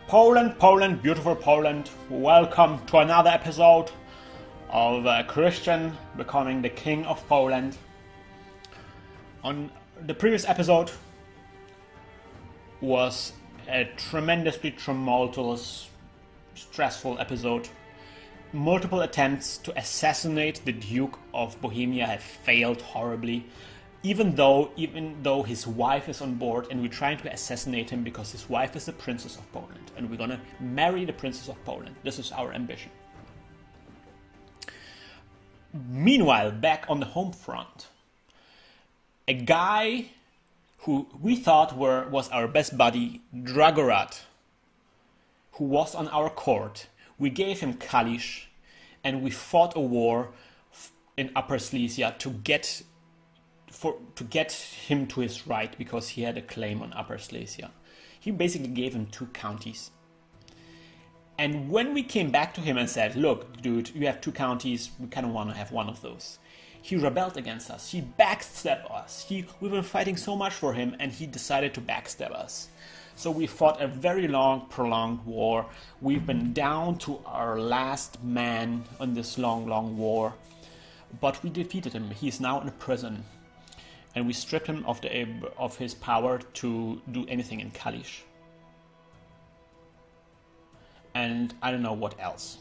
Poland, Poland, beautiful Poland. Welcome to another episode of Krystian becoming the King of Poland. On the previous episode was a tremendously tumultuous, stressful episode. Multiple attempts to assassinate the Duke of Bohemia have failed horribly. Even though his wife is on board, and we're trying to assassinate him because his wife is the Princess of Poland, and we're gonna marry the Princess of Poland. This is our ambition. Meanwhile, back on the home front, a guy who we thought was our best buddy, Dragorad, who was on our court. We gave him Kalisz, and we fought a war in Upper Slesia to get him to his right, because he had a claim on Upper Slesia. He basically gave him 2 counties. And when we came back to him and said, look, dude, you have 2 counties, we kind of want to have one of those, he rebelled against us. He backstabbed us. We've been fighting so much for him, and he decided to backstab us. So we fought a very long, prolonged war. We've been down to our last man on this long, long war. But we defeated him. He's now in prison. And we stripped him of his power to do anything in Kalisz. And I don't know what else.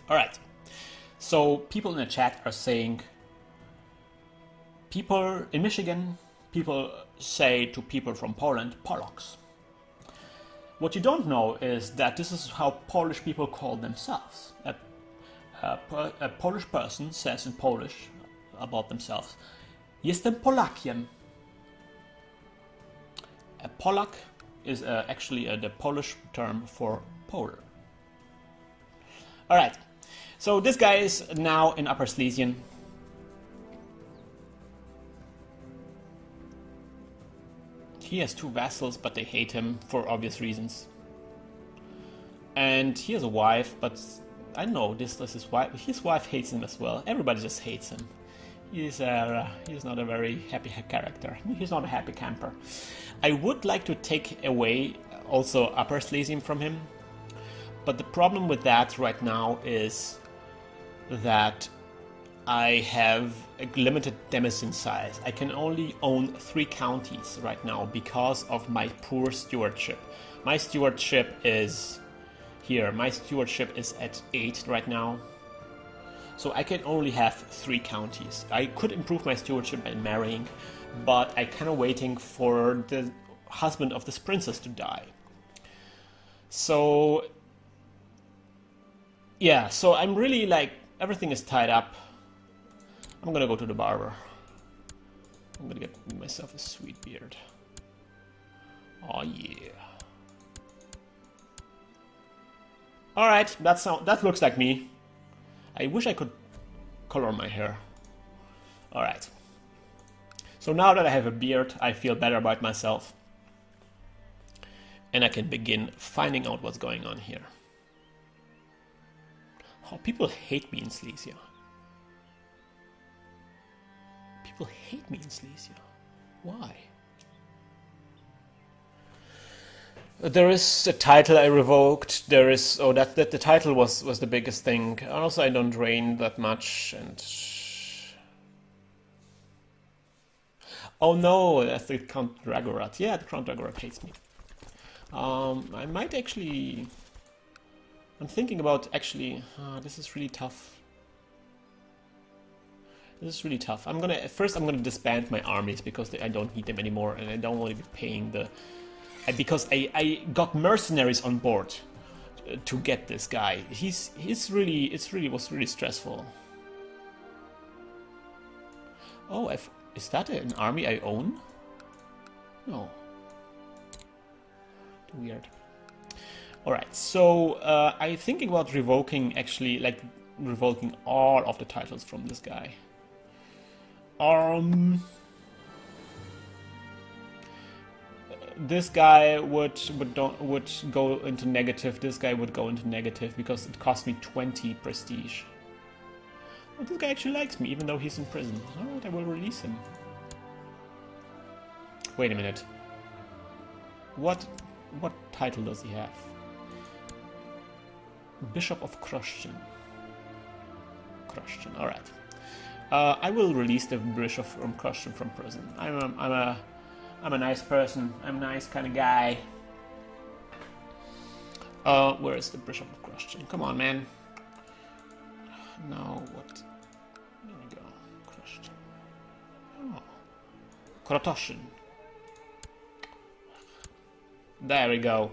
Alright, so people in the chat are saying, people in Michigan, people say to people from Poland, Polacks. What you don't know is that this is how Polish people call themselves. A Polish person says in Polish about themselves, jestem Polakiem. A Polak is actually the Polish term for Pole. Alright, so this guy is now in Upper Slesian. He has 2 vassals, but they hate him for obvious reasons. And he has a wife, but I know this is his wife. His wife hates him as well. Everybody just hates him. He's not a very happy character. He's not a happy camper. I would like to take away also Upper Slesian from him, but the problem with that right now is that I have a limited demesne size. I can only own 3 counties right now because of my poor stewardship. My stewardship is here. My stewardship is at 8 right now. So I can only have 3 counties. I could improve my stewardship by marrying, but I'm kind of waiting for the husband of this princess to die. So yeah, so I'm really like, everything is tied up. I'm gonna go to the barber. I'm gonna get myself a sweet beard. Oh yeah. Alright, that looks like me. I wish I could color my hair. Alright. So now that I have a beard, I feel better about myself. And I can begin finding out what's going on here. Oh, people hate me in Slesia. People hate me in Slesia. Why? There is a title I revoked. There is that the title was the biggest thing. Also, I don't reign that much, and oh no, that's the Count Dragorad. Yeah, the Count Dragorad hates me. I might actually. I'm thinking about actually. This is really tough. This is really tough. I'm gonna disband my armies because I don't need them anymore, and I don't want to be paying the. Because I got mercenaries on board to get this guy. Was really stressful. Oh, is that an army I own? No. Weird. All right, so I'm thinking about revoking all of the titles from this guy. This guy would go into negative. This guy would go into negative because it cost me 20 prestige. Well, this guy actually likes me, even though he's in prison. Alright, I will release him. Wait a minute. What title does he have? Bishop of Krystian. Krystian, alright. I will release the Bishop from Krystian from prison. I'm a nice person. I'm a nice kind of guy. Where is the Bishop of Krystian? Come on, man. Now what? There we go. Krystian. Oh. Krotoshin. There we go.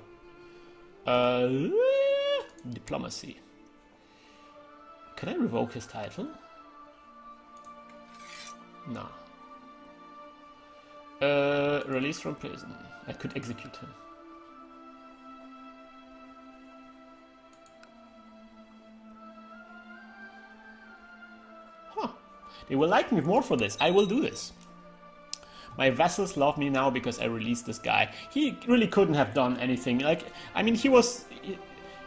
Diplomacy. Can I revoke his title? No. Release from prison. I could execute him. Huh. They will like me more for this. I will do this. My vassals love me now because I released this guy. He really couldn't have done anything. Like, I mean, he was...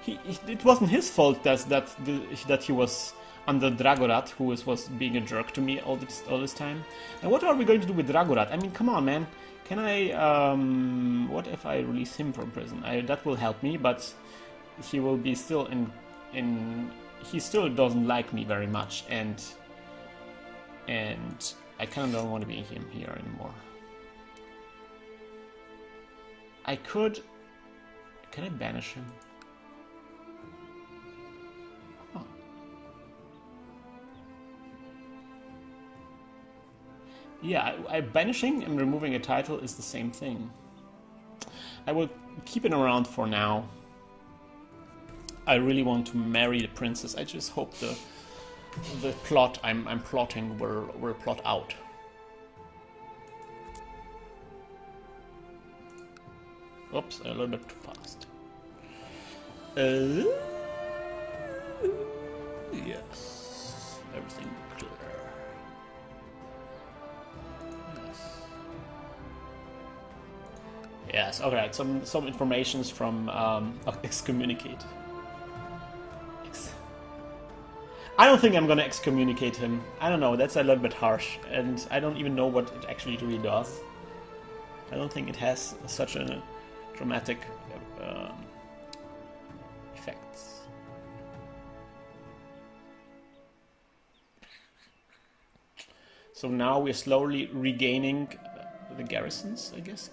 it wasn't his fault that he was under Dragorat, who was being a jerk to me all this time. And what are we going to do with Dragorat? I mean, come on, man. Can I... what if I release him from prison? That will help me, but he will be still in... He still doesn't like me very much, and I kind of don't want to be him here anymore. I could... Can I banish him? Huh. Yeah, banishing and removing a title is the same thing. I will keep it around for now. I really want to marry the princess. I just hope the plot I'm plotting will plot out. Oops, a little bit too fast. Yes, everything clear. Yes, okay. Some informations from excommunicate. I don't think I'm gonna excommunicate him. I don't know, that's a little bit harsh, and I don't even know what it actually really does. I don't think it has such a dramatic effects. So now we're slowly regaining the garrisons, I guess.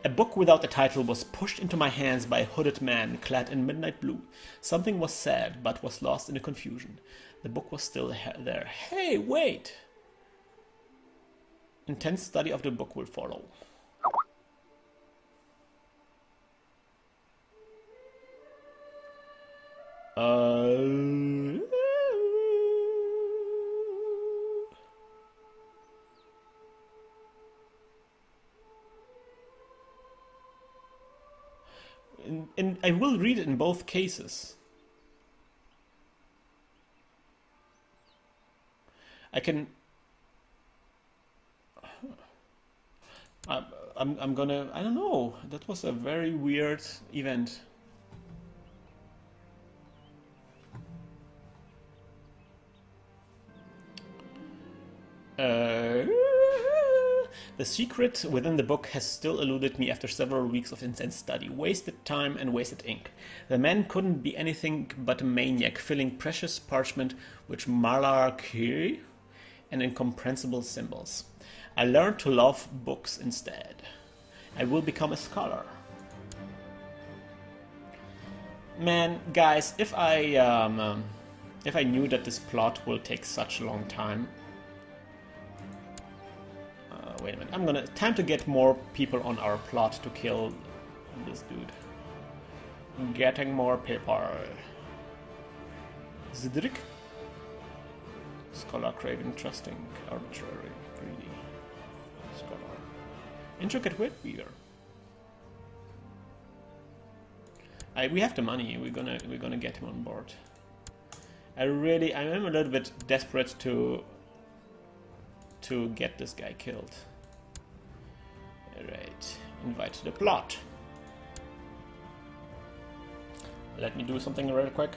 A book without a title was pushed into my hands by a hooded man clad in midnight blue. Something was said, but was lost in the confusion. The book was still there. Hey, wait! Intense study of the book will follow. And I will read it in both cases. I can... I'm gonna... I don't know. That was a very weird event. The secret within the book has still eluded me after several weeks of intense study. Wasted time and wasted ink. The man couldn't be anything but a maniac, filling precious parchment with malarkey and incomprehensible symbols. I learned to love books instead. I will become a scholar. Man, guys, if I knew that this plot will take such a long time... wait a minute, time to get more people on our plot to kill this dude. Getting more people. Zidrik? Scholar craving, trusting, arbitrary, greedy. Scholar. Intricate wit weaver. We have the money, we're gonna get him on board. I am a little bit desperate to get this guy killed. Alright, invite to the plot. Let me do something real quick.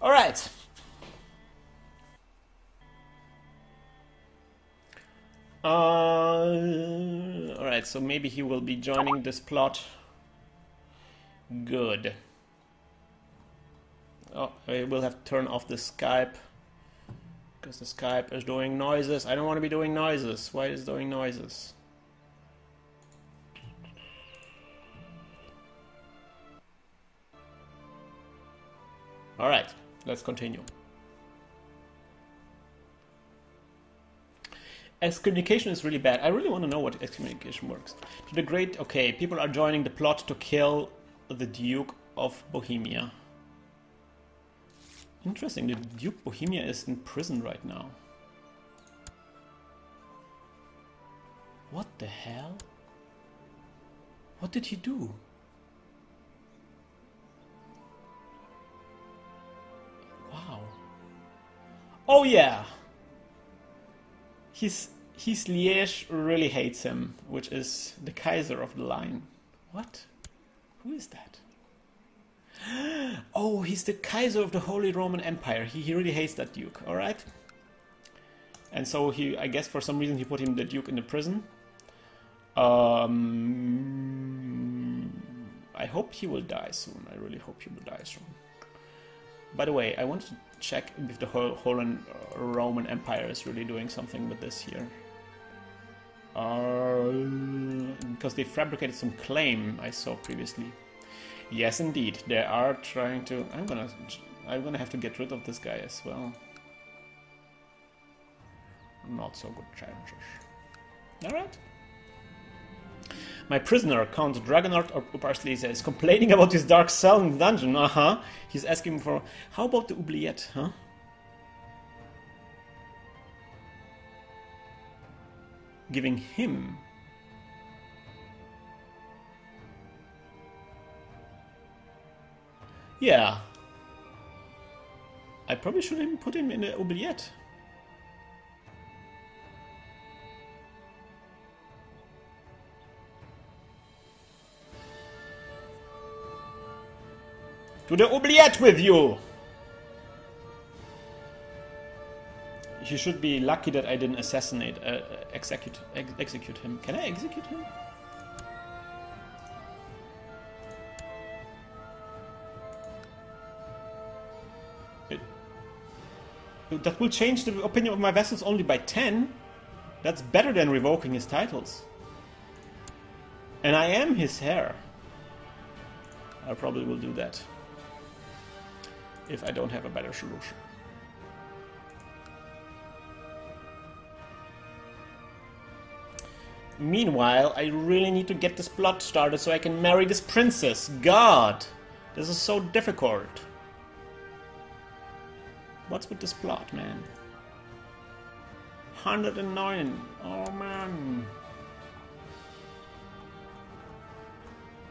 All right. All right, so maybe he will be joining this plot. Good. Oh, I will have to turn off the Skype because the Skype is doing noises. I don't want to be doing noises. Why is it doing noises? All right, let's continue. Excommunication is really bad. I really want to know what excommunication works. To the great... Okay, people are joining the plot to kill the Duke of Bohemia. Interesting, the Duke of Bohemia is in prison right now. What the hell? What did he do? Wow. Oh yeah! His Liège really hates him, which is the Kaiser of the line. What? Who is that? Oh, he's the Kaiser of the Holy Roman Empire. He really hates that Duke, alright? And so he, I guess for some reason he put him, the Duke, in the prison. I hope he will die soon. I really hope he will die soon. By the way, I want to check if the Holy Roman Empire is really doing something with this here. Because they fabricated some claim I saw previously. Yes, indeed, they are trying to... I'm gonna have to get rid of this guy as well. Not so good chances. Alright. My prisoner, Count Dragonard Upar Slesia, is complaining about his dark cell in the dungeon. He's asking for... How about the oubliette, huh? Giving him... Yeah. I probably should put him in the oubliette. To the oubliette with you! You should be lucky that I didn't execute him. Can I execute him? That will change the opinion of my vassals only by 10. That's better than revoking his titles. And I am his heir. I probably will do that. If I don't have a better solution. Meanwhile, I really need to get this plot started so I can marry this princess. God! This is so difficult. What's with this plot, man? 109. Oh, man.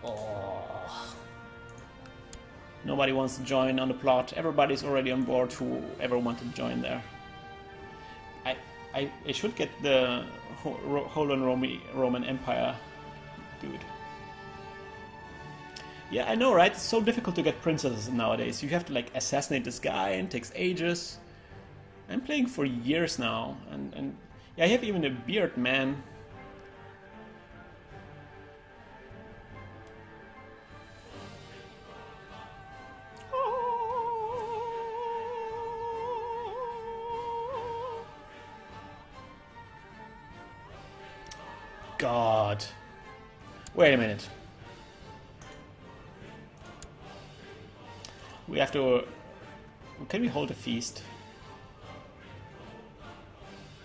Oh. Nobody wants to join on the plot. Everybody's already on board who ever wanted to join there. I should get the Holy Roman Empire dude. Yeah, I know, right? It's so difficult to get princesses nowadays. You have to, like, assassinate this guy, and it takes ages. I'm playing for years now, and yeah, I have even a beard, man. God. Wait a minute. We have to... Can we hold a feast?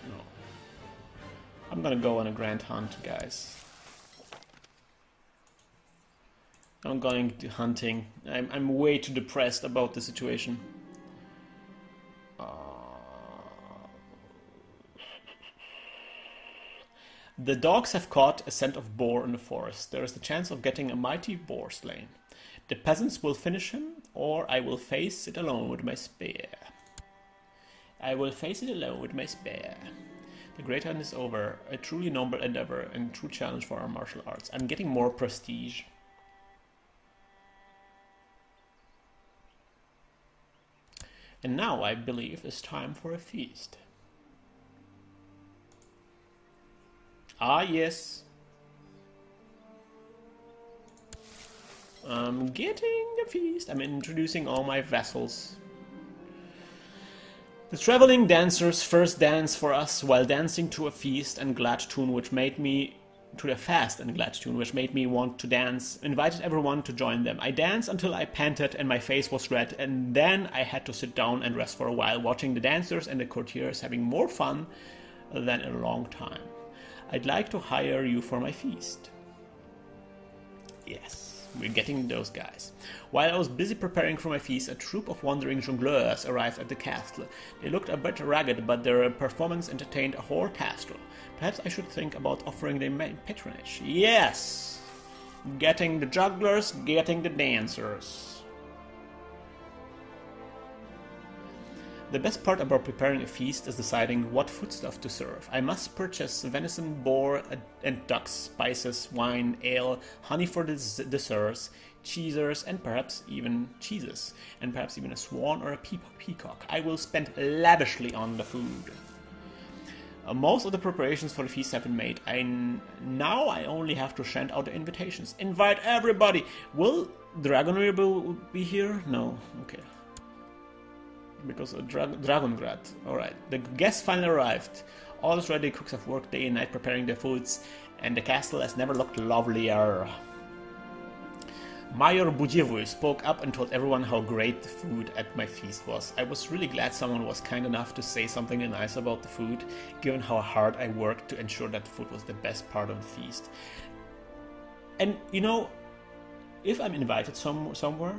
No. I'm gonna go on a grand hunt, guys. I'm going to hunting. I'm way too depressed about the situation. The dogs have caught a scent of boar in the forest. There is the chance of getting a mighty boar slain. The peasants will finish him, or I will face it alone with my spear. I will face it alone with my spear. The great hunt is over. A truly noble endeavor and true challenge for our martial arts. I'm getting more prestige. And now I believe it's time for a feast. Ah, yes. I'm getting a feast. I'm introducing all my vassals. The traveling dancers first dance for us while dancing to a feast and glad tune, which made me to the fast and glad tune, which made me want to dance. Invited everyone to join them. I danced until I panted and my face was red, and then I had to sit down and rest for a while, watching the dancers and the courtiers having more fun than in a long time. I'd like to hire you for my feast. Yes, we're getting those guys. While I was busy preparing for my feast, a troop of wandering jongleurs arrived at the castle. They looked a bit ragged, but their performance entertained a whole castle. Perhaps I should think about offering them patronage. Yes! Getting the jugglers, getting the dancers. The best part about preparing a feast is deciding what foodstuff to serve. I must purchase venison, boar, and ducks, spices, wine, ale, honey for the desserts, cheesers, and perhaps even cheeses, and perhaps even a swan or a peacock. I will spend lavishly on the food. Most of the preparations for the feast have been made. Now I only have to send out the invitations. Invite everybody! Will Dragonir be here? No. Okay. Because of Dragongrad. Alright. The guests finally arrived. All is ready. Cooks have worked day and night preparing their foods, and the castle has never looked lovelier. Major Budziewój spoke up and told everyone how great the food at my feast was. I was really glad someone was kind enough to say something nice about the food, given how hard I worked to ensure that the food was the best part of the feast. And, you know, if I'm invited somewhere,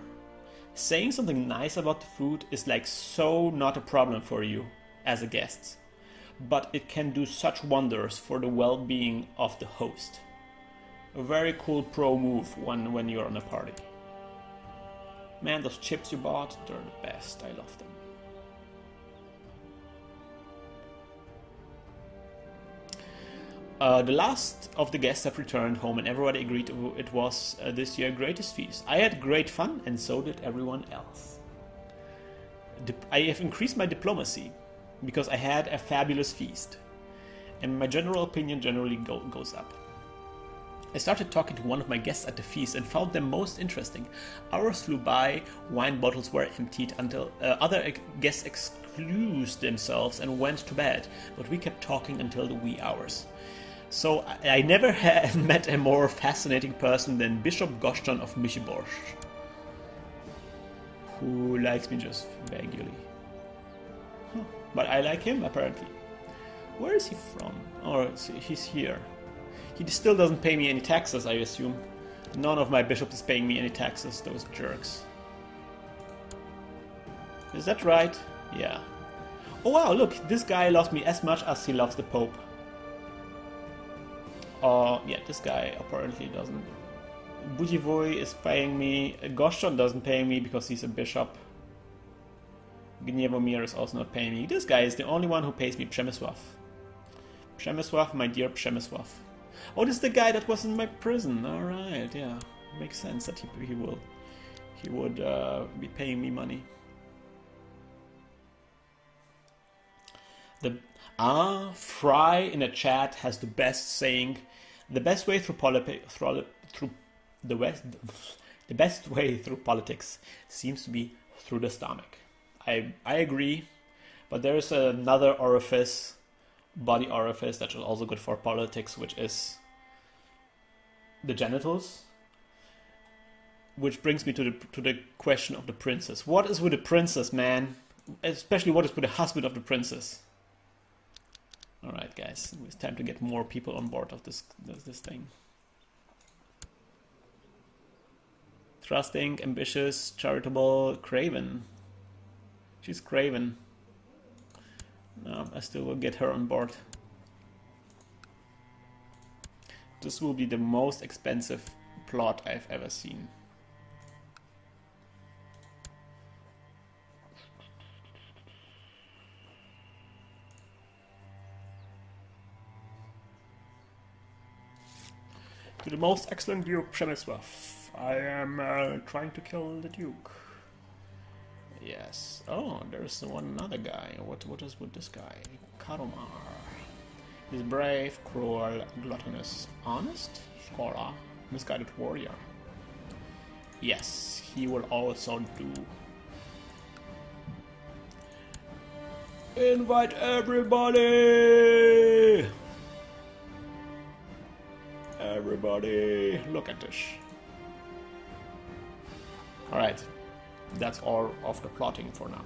saying something nice about the food is like so not a problem for you as a guest. But it can do such wonders for the well-being of the host. A very cool pro move when you're on a party. Man, those chips you bought, they're the best. I love them. The last of the guests have returned home and everybody agreed it was this year's greatest feast. I had great fun and so did everyone else. I have increased my diplomacy because I had a fabulous feast. And my general opinion generally goes up. I started talking to one of my guests at the feast and found them most interesting. Hours flew by, wine bottles were emptied until other guests excused themselves and went to bed, but we kept talking until the wee hours. So I never had met a more fascinating person than Bishop Goszczon of Myśborz, who likes me just vaguely. Huh. But I like him, apparently. Where is he from? Oh, he's here. He still doesn't pay me any taxes, I assume. None of my bishops is paying me any taxes, those jerks. Is that right? Yeah. Oh wow, look, this guy loves me as much as he loves the Pope. Yeah, this guy apparently doesn't. Budziewój is paying me. Goszczon doesn't pay me because he's a bishop. Gniewomir is also not paying me. This guy is the only one who pays me, Przemysław. Przemysław, my dear Przemysław. Oh, this is the guy that was in my prison. Alright, yeah. Makes sense that he would be paying me money. Fry in the chat has the best saying. The best way through politics seems to be through the stomach. I agree, but there is another orifice, body orifice, that is also good for politics, which is the genitals. Which brings me to the question of the princess. What is with the princess, man? Especially what is with the husband of the princess? Alright guys, it's time to get more people on board of this thing. Trusting, ambitious, charitable, craven. She's craven. No, I still will get her on board. This will be the most expensive plot I've ever seen. To the most excellent Duke Przemysław. I am trying to kill the Duke. Yes. Oh, there's one other guy. What is with this guy? Karomar. He's brave, cruel, gluttonous, honest, scholar, misguided warrior. Yes, he will also do. Invite everybody! Everybody, look at this. Alright, that's all of the plotting for now.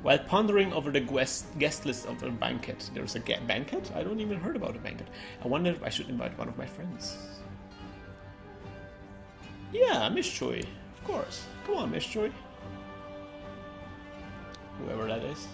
While pondering over the guest list of a banquet, there's a banquet? I don't even heard about a banquet. I wonder if I should invite one of my friends. Yeah, Miss Choi, of course. Come on, Miss Choi. Whoever that is.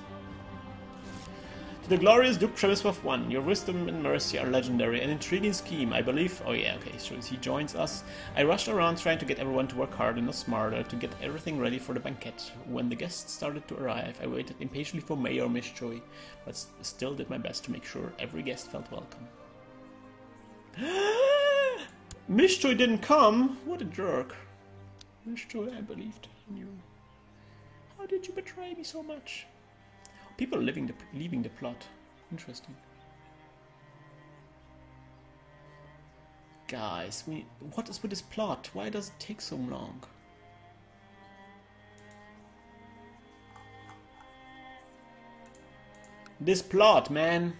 To the glorious Duke Przemysław I, your wisdom and mercy are legendary. An intriguing scheme, I believe. Oh yeah, okay, so he joins us. I rushed around trying to get everyone to work harder, not smarter, to get everything ready for the banquet. When the guests started to arrive, I waited impatiently for Mayor Miss Choi, but still did my best to make sure every guest felt welcome. Miss Choi didn't come? What a jerk. Miss Choi, I believed in you. How did you betray me so much? People are leaving the plot. Interesting. Guys, what is with this plot? Why does it take so long? This plot, man.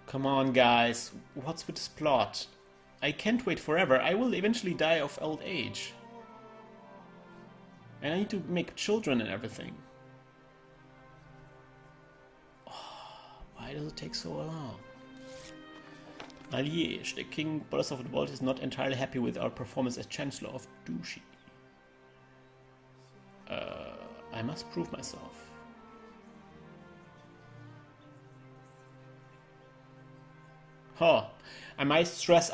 Come on, guys. What's with this plot? I can't wait forever. I will eventually die of old age. And I need to make children and everything. Oh, why does it take so long? Alliege, the King Boris of the Vault is not entirely happy with our performance as Chancellor of Duchy. I must prove myself. Huh. I might stress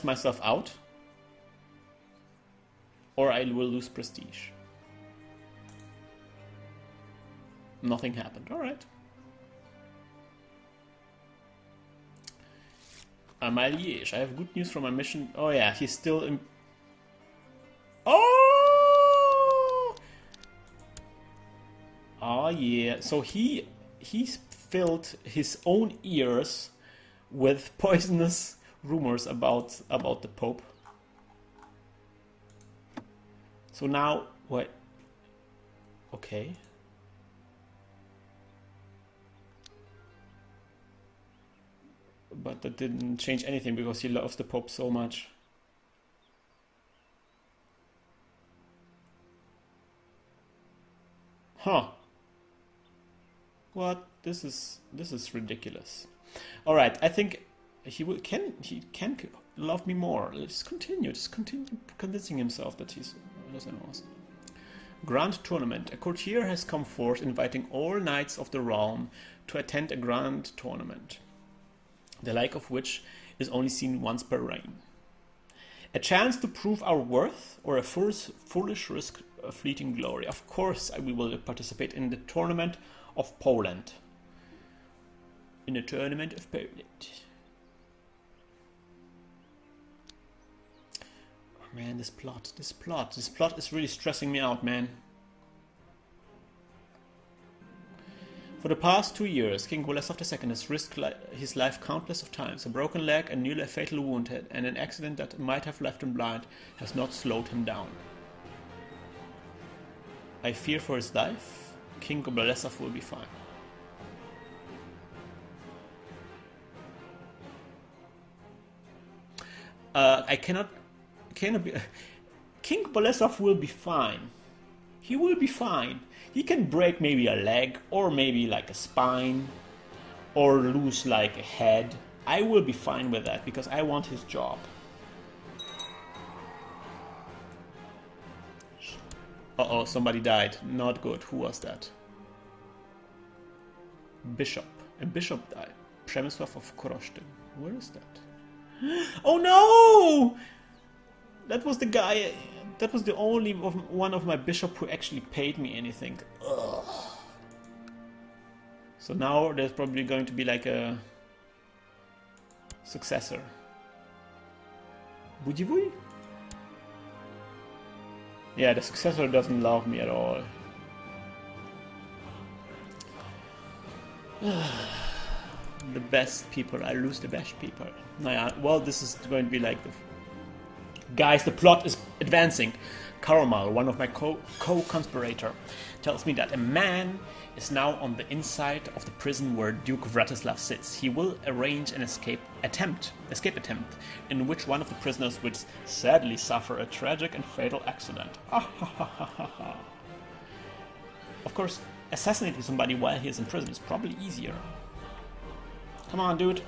myself out. Or I will lose prestige. Nothing happened. Alright. My liege, I have good news from my mission. Oh yeah, he's still in... Oh! Oh yeah. So he's filled his own ears with poisonous rumors about the Pope. So now what? Okay. But that didn't change anything because he loves the Pope so much. Huh. What? This is ridiculous. All right, I think he can love me more. Just continue convincing himself that he's awesome. Grand tournament. A courtier has come forth inviting all knights of the realm to attend a grand tournament, the like of which is only seen once per reign. A chance to prove our worth, or a foolish risk of fleeting glory. Of course, we will participate in the tournament of Poland. In the tournament of Poland. Oh man, this plot is really stressing me out, man. For the past 2 years, King Bolesław II has risked his life countless of times. A broken leg, a nearly fatal wound, and an accident that might have left him blind has not slowed him down. I fear for his life. King Bolesław will be fine. I cannot be... King Bolesław will be fine. He will be fine. He can break maybe a leg, or maybe like a spine, or lose like a head. I will be fine with that, because I want his job. Uh-oh, somebody died. Not good. Who was that? Bishop. A bishop died. Przemysław of Krosztyn. Where is that? Oh no! That was the guy. That was the only one of my bishop who actually paid me anything. Ugh. So now there's probably going to be like a successor. Bujivui? Yeah, the successor doesn't love me at all. The best people, I lose the best people. Naja, well, this is going to be like the... Guys, the plot is advancing. Karamal, one of my co-conspirator, tells me that a man is now on the inside of the prison where Duke Vratislav sits. He will arrange an escape attempt, in which one of the prisoners would sadly suffer a tragic and fatal accident. Of course, assassinating somebody while he is in prison is probably easier. Come on, dude.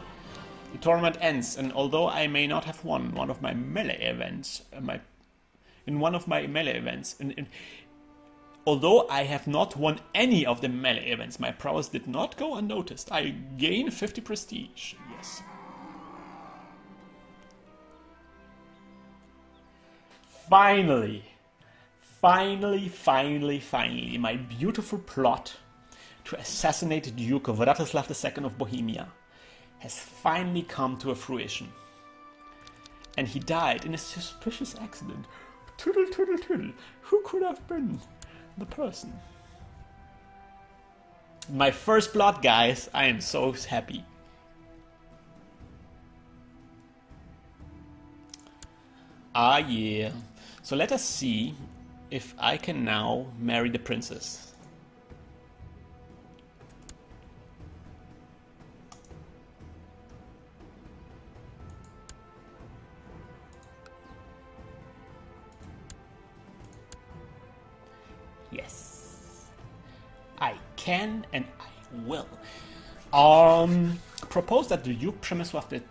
The tournament ends, and although I may not have won one of my melee events, although I have not won any of the melee events, my prowess did not go unnoticed. I gain 50 prestige. Yes. Finally, my beautiful plot to assassinate Duke Vratislav II of Bohemia has finally come to a fruition. And he died in a suspicious accident. Twiddle, twiddle, twiddle. Who could have been the person? My first blood, guys. I am so happy. Ah, yeah. So let us see if I can now marry the princess. Yes, I can and I will. Propose that the Duke Przemysław II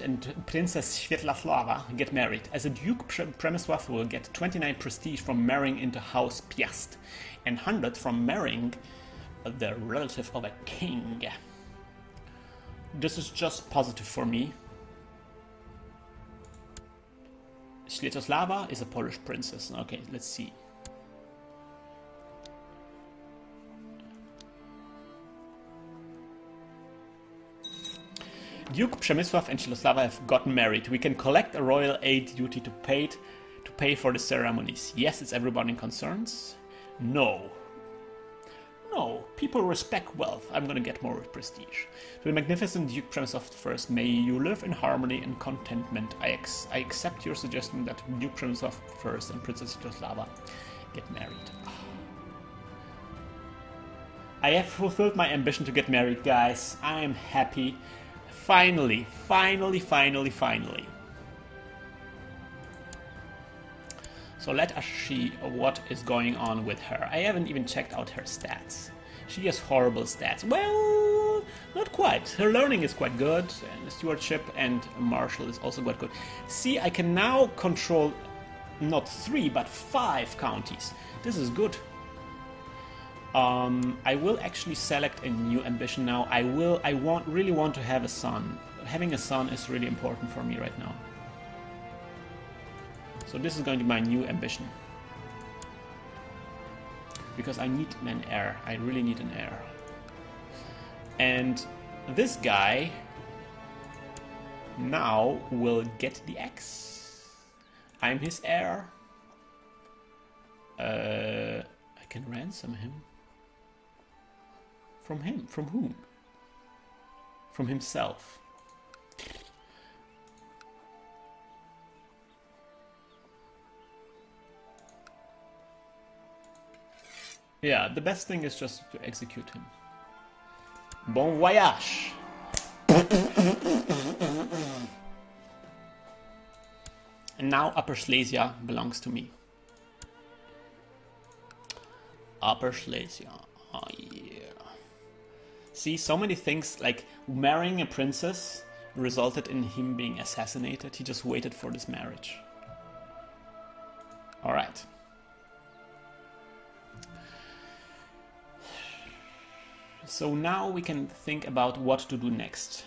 and Princess Światława get married, as a Duke Przemysław will get 29 prestige from marrying into House Piast, and 100 from marrying the relative of a king. This is just positive for me. Światława is a Polish princess. Okay, let's see. Duke Przemysław and Światława have gotten married. We can collect a royal aid duty to pay for the ceremonies. Yes, it's everybody concerns. No. No, people respect wealth. I'm gonna get more prestige. To the magnificent Duke Przemysław I, may you live in harmony and contentment. I accept your suggestion that Duke Przemysław I and Princess Światława get married. I have fulfilled my ambition to get married, guys. I am happy. Finally. So let us see what is going on with her. I haven't even checked out her stats. She has horrible stats. Well, not quite. Her learning is quite good, and stewardship and martial is also quite good. See, I can now control not 3 but 5 counties. This is good. I will actually select a new ambition now. I really want to have a son. Having a son is really important for me right now. So this is going to be my new ambition. Because I need an heir. I really need an heir. And this guy now will get the X. I'm his heir. I can ransom him. From him? From whom? From himself. Yeah, the best thing is just to execute him. Bon voyage! And now Upper Slesia belongs to me. Upper Slesia. Oh yeah. See, so many things, like marrying a princess resulted in him being assassinated. He just waited for this marriage. Alright. So now we can think about what to do next.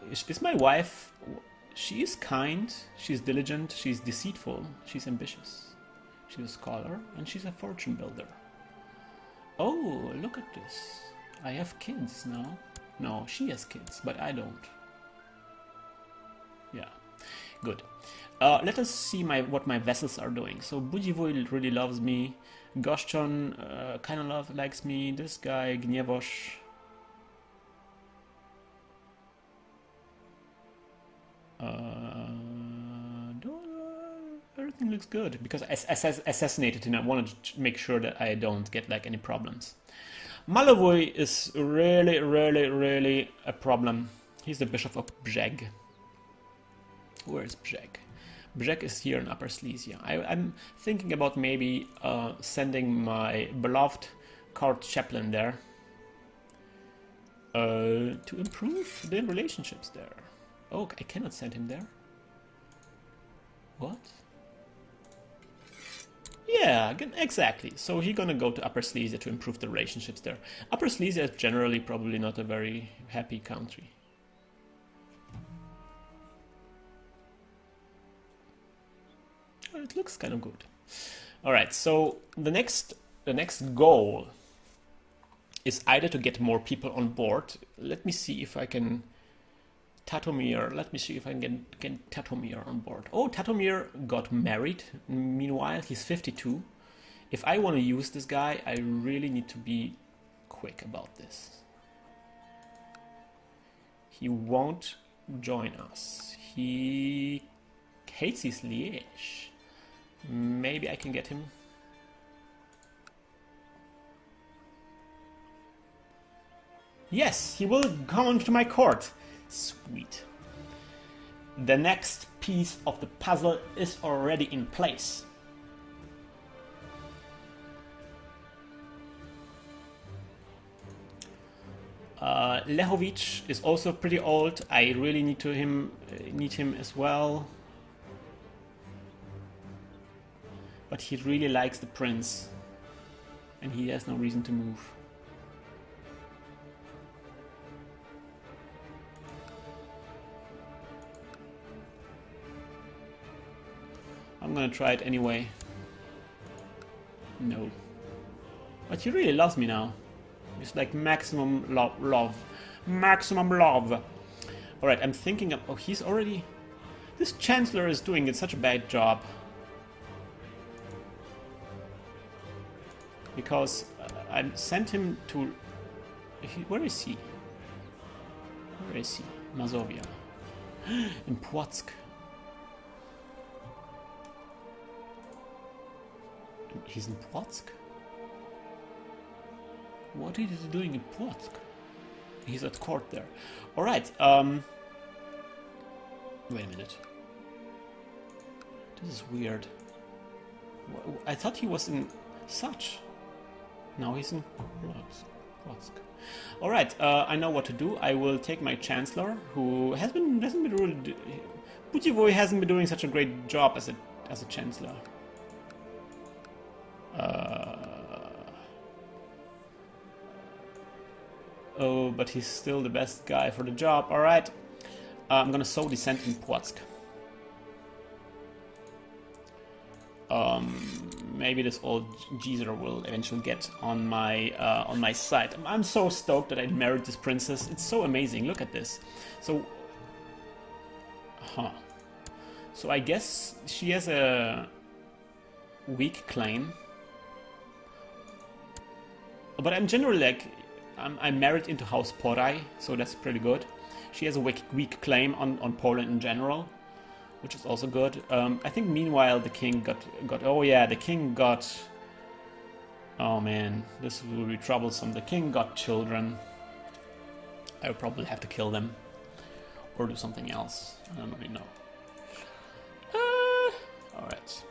Is my wife... She is kind, she's diligent, she's deceitful, she's ambitious. She's a scholar, and she's a fortune builder. Oh, look at this. I have kids now. No, she has kids, but I don't. Yeah, good. Let us see what my vessels are doing. So Budziwoj really loves me. Goszczon kind of likes me. This guy, Gniewosz... everything looks good because I assassinated him. I wanted to make sure that I don't get like any problems. Malowoj is really a problem. He's the Bishop of Brzeg. Where is Brzeg? Brzeg is here in Upper Slesia. I'm thinking about maybe sending my beloved court chaplain there to improve the relationships there. Oh, I cannot send him there. What? Yeah, exactly. So he's gonna go to Upper Slesia to improve the relationships there. Upper Slesia is generally probably not a very happy country. Well, it looks kind of good. All right. So the next goal is either to get more people on board. Let me see if I can. Tatomir, let me see if I can get Tatomir on board. Oh, Tatomir got married. Meanwhile, he's 52. If I want to use this guy, I really need to be quick about this. He won't join us. He hates his Liège. Maybe I can get him. Yes, he will come to my court. Sweet. The next piece of the puzzle is already in place. Lehovic is also pretty old. I really need him as well. But he really likes the prince. And he has no reason to move. I'm gonna try it anyway. No. But he really loves me now. It's like maximum love. Maximum love. Alright, I'm thinking of... Oh, he's already... This Chancellor is doing such a bad job. Because I sent him to... Where is he? Where is he? Mazovia. In Płotsk. He's in Płotsk? What is he doing in Płotsk? He's at court there. Alright, wait a minute. This is weird. I thought he was in Such. Now he's in Płotsk. Alright, I know what to do. I will take my Chancellor, who hasn't been really... Budziwoj hasn't been doing such a great job as a Chancellor. Oh, but he's still the best guy for the job. Alright. I'm gonna sow dissent in Płotsk. Maybe this old geezer will eventually get on my side. I'm so stoked that I married this princess. It's so amazing. Look at this. So, So I guess she has a weak claim. But I'm generally like, I'm married into House Poraj, so that's pretty good. She has a weak claim on Poland in general, which is also good. I think meanwhile the king got oh yeah, the king got... Oh man, this will be troublesome. The king got children. I would probably have to kill them. Or do something else. I don't really know. Alright.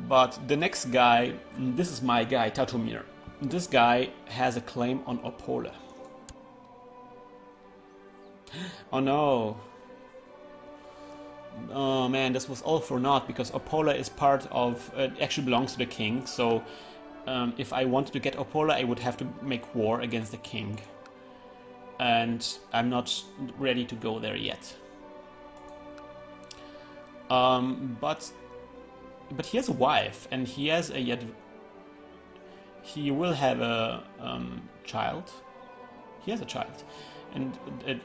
But the next guy, this is my guy, Tatomir. This guy has a claim on Opole. Oh no. Oh man, this was all for naught, because Opole is part of... actually belongs to the king, so if I wanted to get Opole, I would have to make war against the king. and I'm not ready to go there yet. But he has a wife, and he has a yet. He will have a child. He has a child, and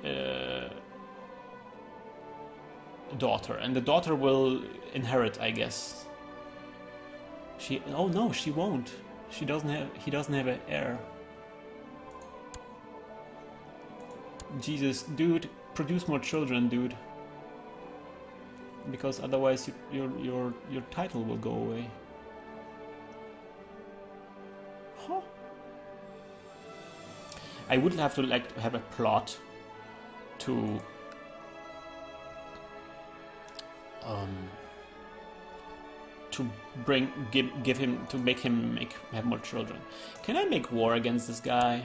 a daughter, and the daughter will inherit, I guess. Oh no, she won't. He doesn't have an heir. Jesus, dude, produce more children, dude. Because otherwise your title will go away. Huh. I would have to have a plot to make him have more children. Can I make war against this guy?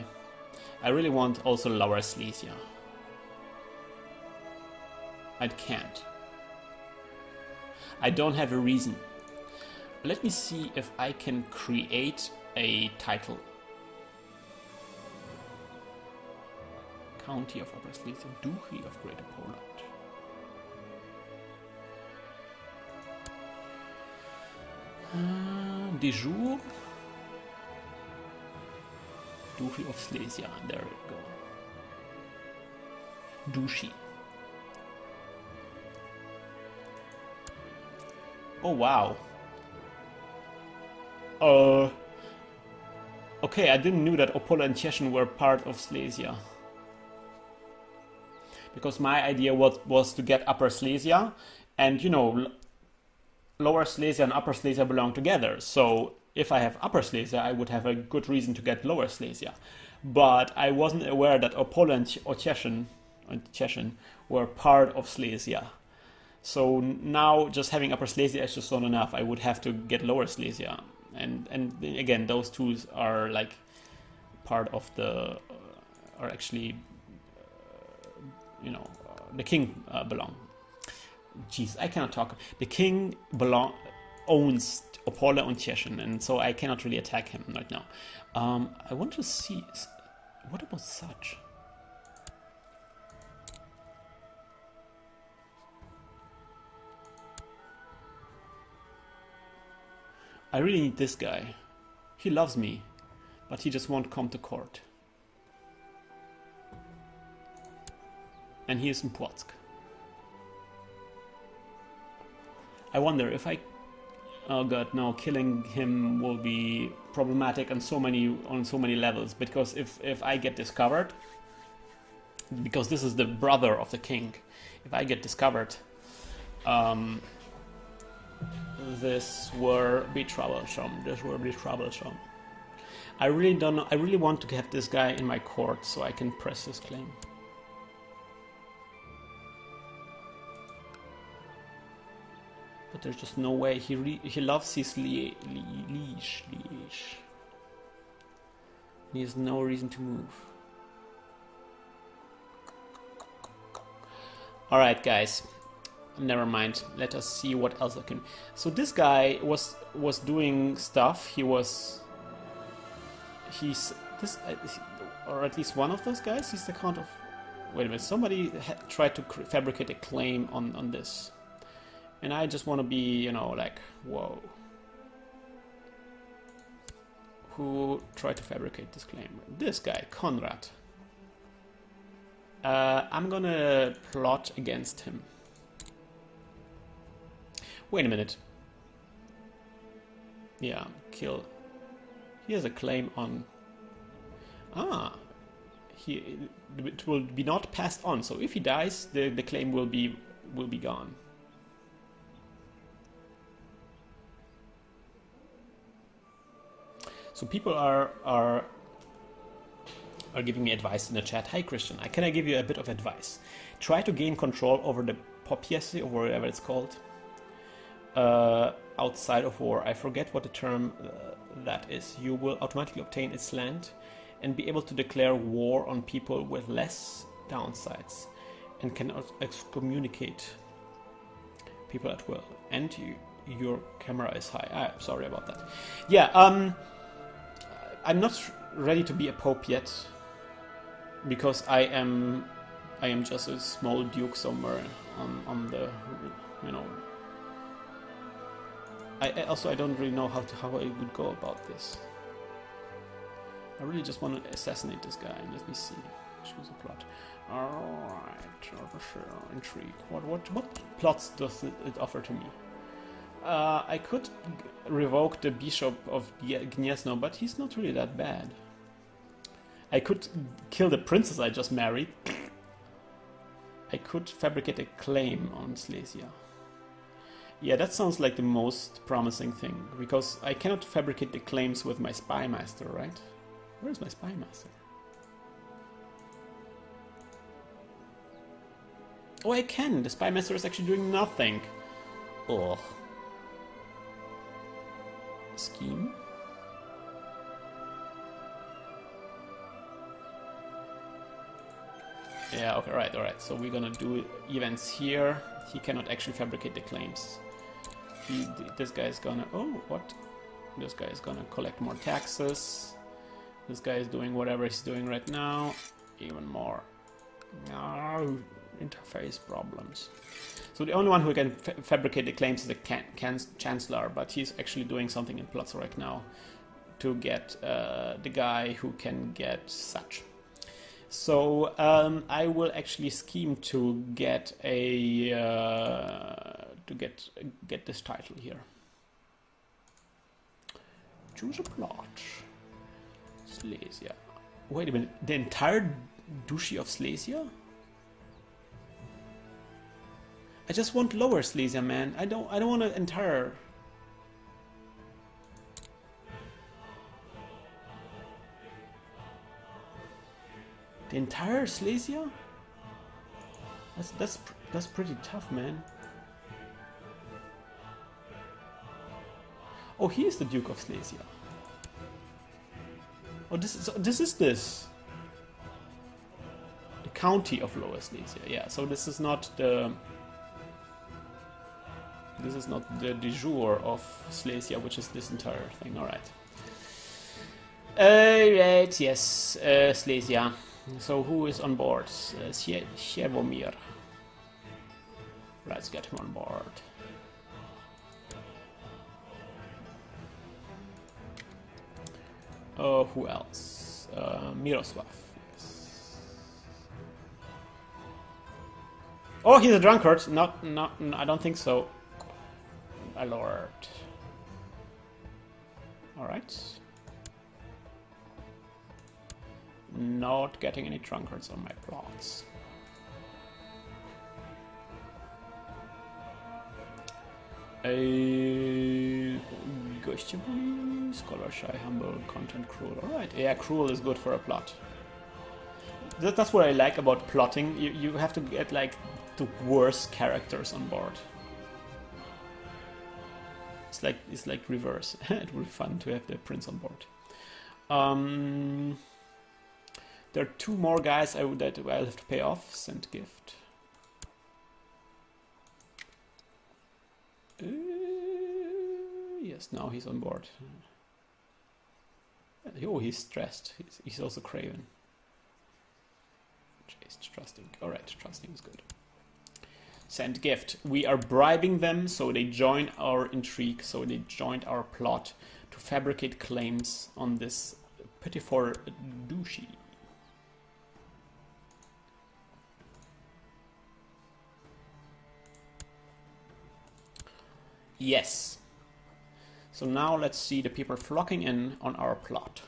I really want also Lower Slesia. I can't. I don't have a reason. Let me see if I can create a title. County of Upper Slesia, Duchy of Greater Poland. De jure. Duchy of Slesia, there we go. Duchy. Oh wow. Okay, I didn't know that Opola and Cieszyn were part of Slesia. Because my idea was to get Upper Slesia, and you know, Lower Slesia and Upper Slesia belong together. So if I have Upper Slesia, I would have a good reason to get Lower Slesia. But I wasn't aware that Opola and Cieszyn were part of Slesia. So now just having Upper Slesia is just not enough. I would have to get Lower Slesia. And again, those two are like part of the, are actually, the king belong. Jeez, I cannot talk. The king owns Opola and Cieszyn, and so I cannot really attack him right now. I want to see, what about such? I really need this guy. He loves me, but he just won't come to court. And he is in Płock. I wonder if I... Oh god, no, killing him will be problematic on so many levels, because if I get discovered, because this is the brother of the king, if I get discovered, this will be troublesome. I really don't know. I really want to have this guy in my court so I can press his claim. But there's just no way. He loves his liege. He has no reason to move. All right, guys. Never mind. Let us see what else I can. So this guy was doing stuff. He's this, or at least one of those guys. He's the count of. Wait a minute. Somebody tried to fabricate a claim on this, and I just want to be, like, whoa. Who tried to fabricate this claim? This guy, Konrad. I'm gonna plot against him. Wait a minute. Yeah, kill. He has a claim on... it will be not passed on. So if he dies, the claim will be gone. So people are giving me advice in the chat. Hi Krystian, can I give you a bit of advice? Try to gain control over the Popiesy, or whatever it's called. Outside of war. I forget what the term that is. You will automatically obtain its land and be able to declare war on people with less downsides, and can excommunicate people at will. And your camera is high. I'm sorry about that. Yeah, I'm not ready to be a pope yet. because I am just a small duke somewhere on the, you know. I don't really know how I would go about this. I really just want to assassinate this guy. Let me see. Choose a plot. Alright, intrigue. What plots does it offer to me? I could revoke the Bishop of Gniezno, but he's not really that bad. I could kill the princess I just married. I could fabricate a claim on Slesia. Yeah, that sounds like the most promising thing, because I cannot fabricate the claims with my spy master, right? Where's my spy master? Oh, I can! The spy master is actually doing nothing. Ugh. Scheme? Yeah, okay, alright. So we're gonna do events here. He cannot actually fabricate the claims. This guy is gonna... Oh, what? This guy is gonna collect more taxes. This guy is doing whatever he's doing right now. Even more. No, interface problems. So the only one who can fabricate the claims is the Chancellor, but he's actually doing something in plots right now to get the guy who can get such. So I will actually scheme to get a get this title here. Choose a plot. Slesia. Wait a minute. The entire Duchy of Slesia? I just want Lower Slesia, man. I don't want an entire. The entire Slesia? That's pretty tough, man. Oh, he is the Duke of Slesia. Oh, this is the county of Lower Slesia. Yeah, so this is not the de jure of Slesia, which is this entire thing. All right. Right. Yes, Slesia. So who is on board? Siervomir. Let's get him on board. Who else? Miroslav. Yes. Oh, he's a drunkard. Not. I don't think so. My lord. All right. Not getting any drunkards on my plots. Scholar shy, humble, content cruel. Alright, yeah, cruel is good for a plot. That's what I like about plotting. You have to get like the worst characters on board. It's like reverse. It would be fun to have the prince on board. There are two more guys I'll have to pay off. Send gift. Yes, now he's on board. Oh, he's stressed. He's also craven. Chaste, trusting. Alright, trusting is good. Send gift. We are bribing them so they join our intrigue, so they joined our plot to fabricate claims on this pitiful duchy. Yes. So now let's see the people flocking in on our plot.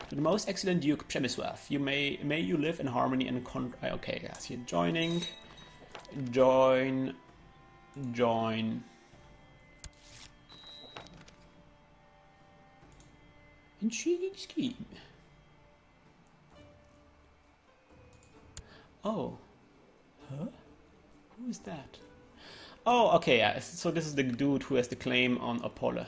To the most excellent Duke Przemysław, may you live in harmony and okay, yes, you're joining. Join. Intriguing scheme. Oh. Huh? Who is that? Oh, okay, yeah. So this is the dude who has the claim on Apollo.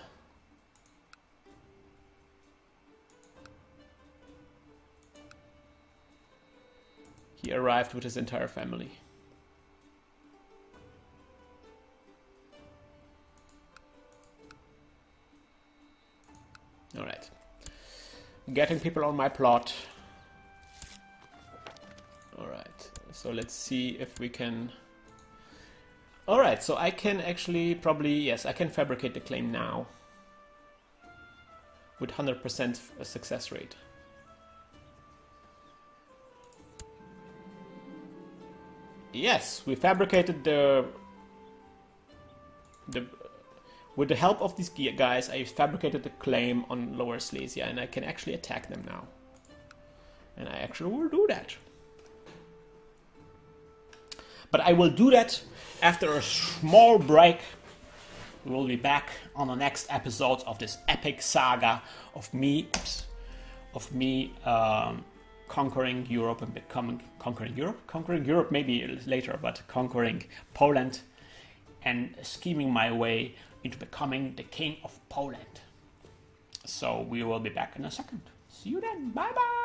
He arrived with his entire family. Alright. Getting people on my plot. So let's see if we can... Alright, so I can actually probably... Yes, I can fabricate the claim now. With 100% success rate. Yes, we fabricated the... With the help of these guys, I fabricated the claim on Lower Slesia, and I can actually attack them now. And I actually will do that. But I will do that after a small break. We will be back on the next episode of this epic saga of me, conquering Europe and becoming conquering Europe maybe later, but conquering Poland and scheming my way into becoming the king of Poland. So we will be back in a second. See you then. Bye bye.